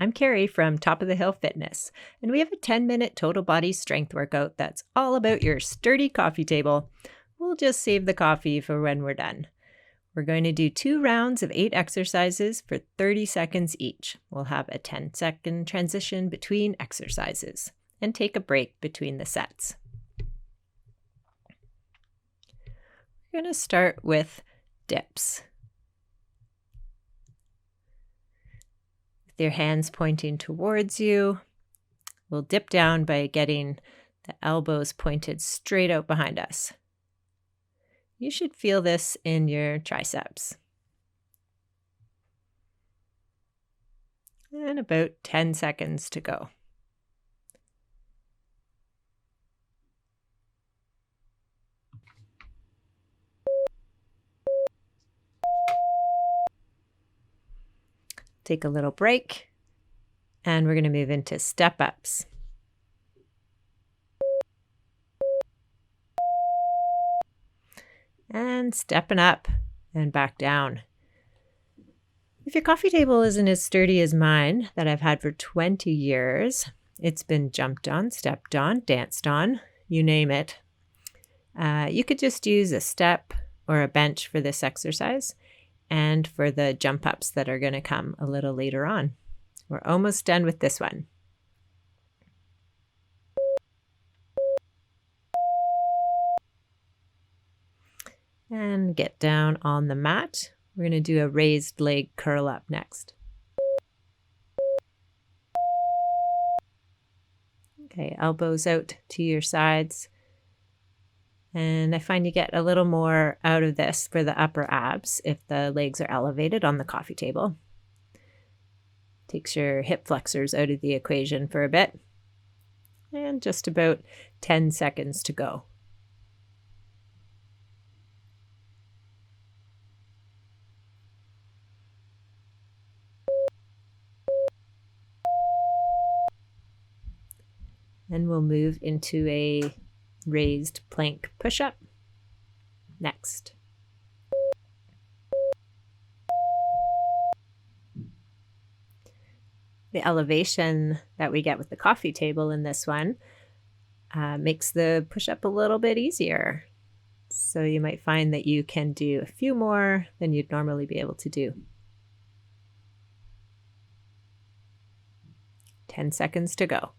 I'm Carrie from Top of the Hill Fitness, and we have a 10-minute total body strength workout that's all about your sturdy coffee table. We'll just save the coffee for when we're done. We're going to do 2 rounds of 8 exercises for 30 seconds each. We'll have a 10-second transition between exercises and take a break between the sets. We're going to start with dips. With your hands pointing towards you, we'll dip down by getting the elbows pointed straight out behind us. You should feel this in your triceps. And about 10 seconds to go. Take a little break, and we're going to move into step-ups. And stepping up and back down. If your coffee table isn't as sturdy as mine that I've had for 20 years, it's been jumped on, stepped on, danced on, you name it. You could just use a step or a bench for this exercise and for the jump ups that are going to come a little later on. We're almost done with this one. And get down on the mat. We're going to do a raised leg curl up next. Okay, elbows out to your sides. And I find you get a little more out of this for the upper abs if the legs are elevated on the coffee table. Takes your hip flexors out of the equation for a bit. And just about 10 seconds to go. And we'll move into a raised plank push-up next. The elevation that we get with the coffee table in this one makes the push-up a little bit easier. So you might find that you can do a few more than you'd normally be able to do. 10 seconds to go.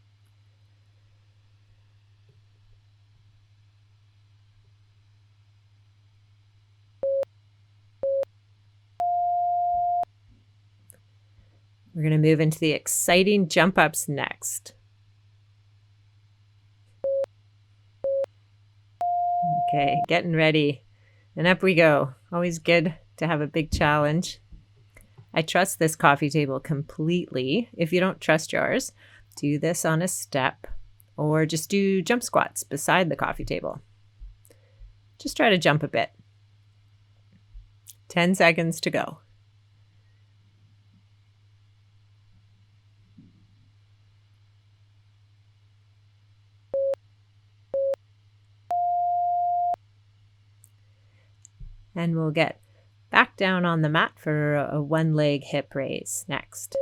We're going to move into the exciting jump ups next. Okay, getting ready. And up we go. Always good to have a big challenge. I trust this coffee table completely. If you don't trust yours, do this on a step or just do jump squats beside the coffee table. Just try to jump a bit. 10 seconds to go. And we'll get back down on the mat for a one-leg hip raise next.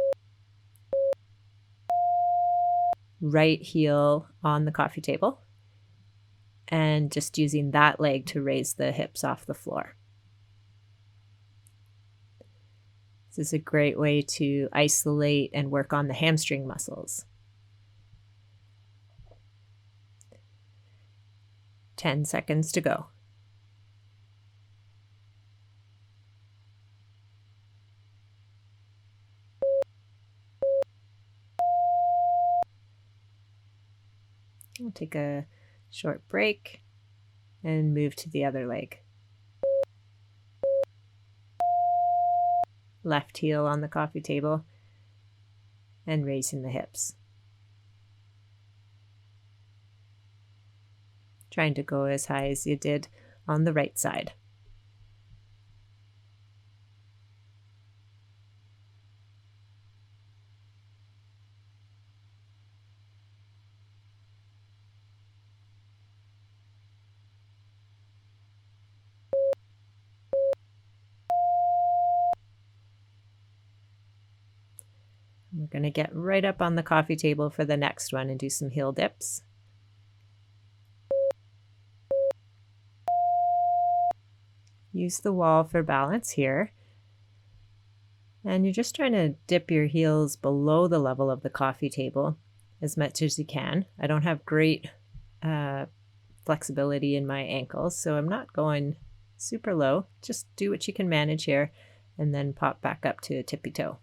Right heel on the coffee table. And just using that leg to raise the hips off the floor. This is a great way to isolate and work on the hamstring muscles. 10 seconds to go. We'll take a short break and move to the other leg. Left heel on the coffee table and raising the hips. Trying to go as high as you did on the right side. We're going to get right up on the coffee table for the next one and do some heel dips. Use the wall for balance here. And you're just trying to dip your heels below the level of the coffee table as much as you can. I don't have great flexibility in my ankles, so I'm not going super low. Just do what you can manage here and then pop back up to a tippy toe.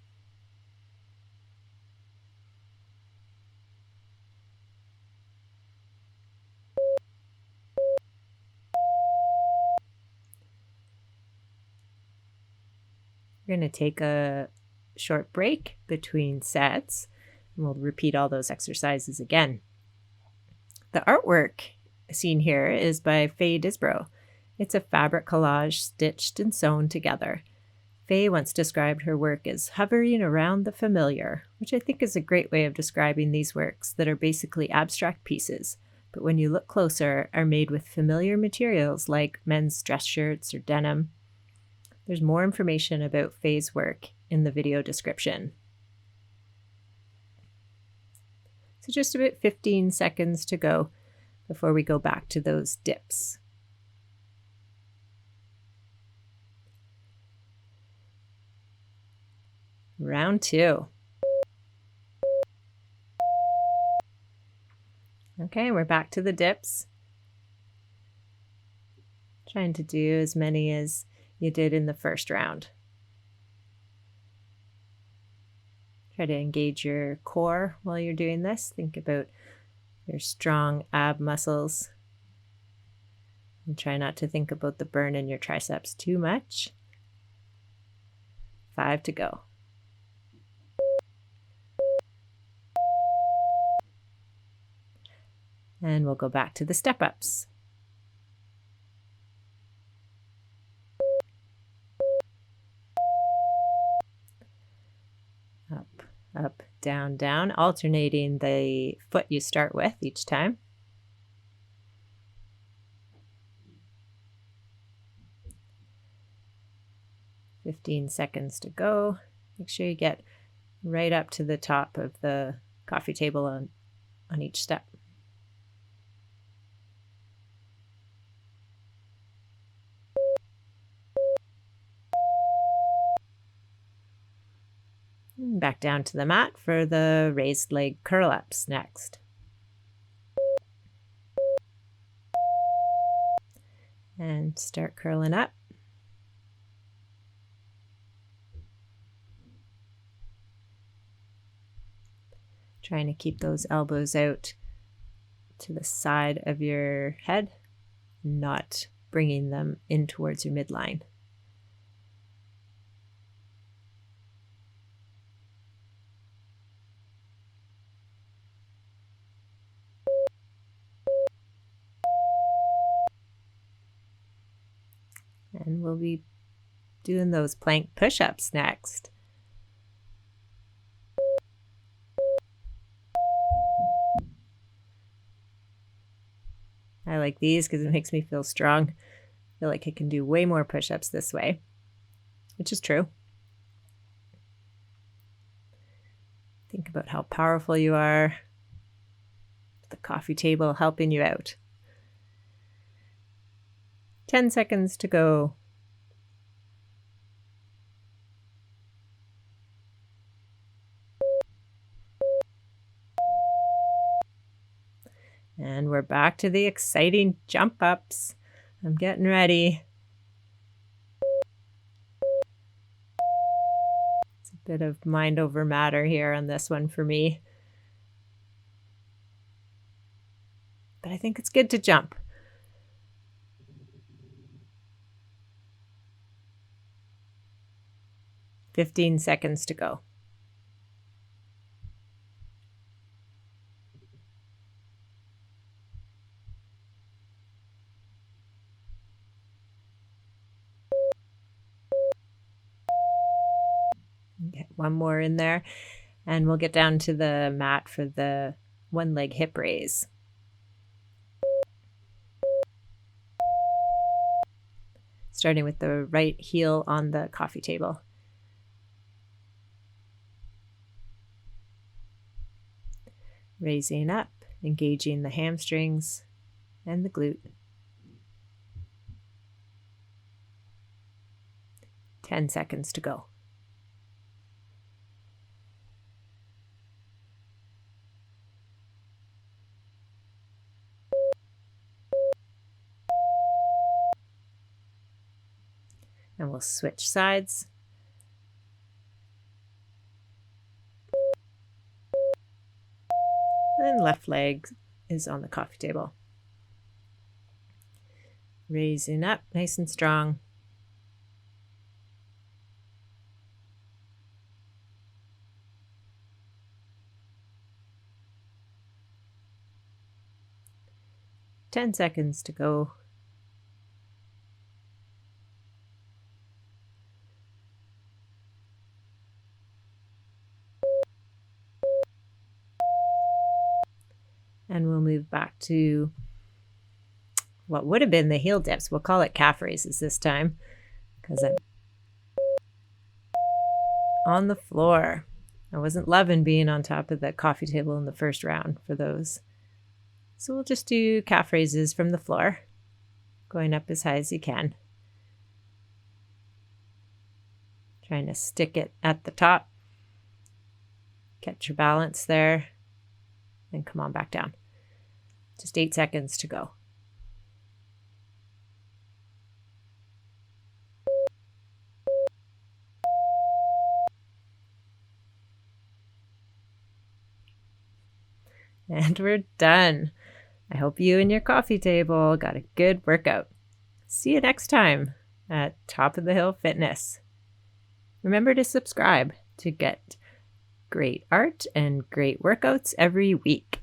We're going to take a short break between sets, and we'll repeat all those exercises again. The artwork seen here is by Faye Disbrow. It's a fabric collage stitched and sewn together. Faye once described her work as hovering around the familiar, which I think is a great way of describing these works that are basically abstract pieces, but when you look closer are made with familiar materials like men's dress shirts or denim. There's more information about Faye's work in the video description. So just about 15 seconds to go before we go back to those dips. Round 2. Okay, we're back to the dips. Trying to do as many as you did in the first round. Try to engage your core while you're doing this. Think about your strong ab muscles. And try not to think about the burn in your triceps too much. 5 to go. And we'll go back to the step-ups. Up, up, down, down, alternating the foot you start with each time. "15 seconds to go. Make sure you get right up to the top of the coffee table on each step. Back down to the mat for the raised leg curl-ups next. And start curling up. Trying to keep those elbows out to the side of your head, not bringing them in towards your midline. And we'll be doing those plank push-ups next. I like these because it makes me feel strong. I feel like I can do way more push-ups this way, which is true. Think about how powerful you are. The coffee table helping you out. 10 seconds to go. And we're back to the exciting jump ups. I'm getting ready. It's a bit of mind over matter here on this one for me. But I think it's good to jump. "15 seconds to go. Get one more in there, and we'll get down to the mat for the one leg hip raise. Starting with the right heel on the coffee table. Raising up, engaging the hamstrings and the glute. 10 seconds to go. And we'll switch sides. And left leg is on the coffee table. Raising up, nice and strong. Ten seconds to go. And we'll move back to what would have been the heel dips. We'll call it calf raises this time because I'm on the floor. I wasn't loving being on top of the coffee table in the first round for those. So we'll just do calf raises from the floor, going up as high as you can. Trying to stick it at the top. Catch your balance there. And come on back down. Just 8 seconds to go. And we're done. I hope you and your coffee table got a good workout. See you next time at Top of the Hill Fitness. Remember to subscribe to get great art and great workouts every week.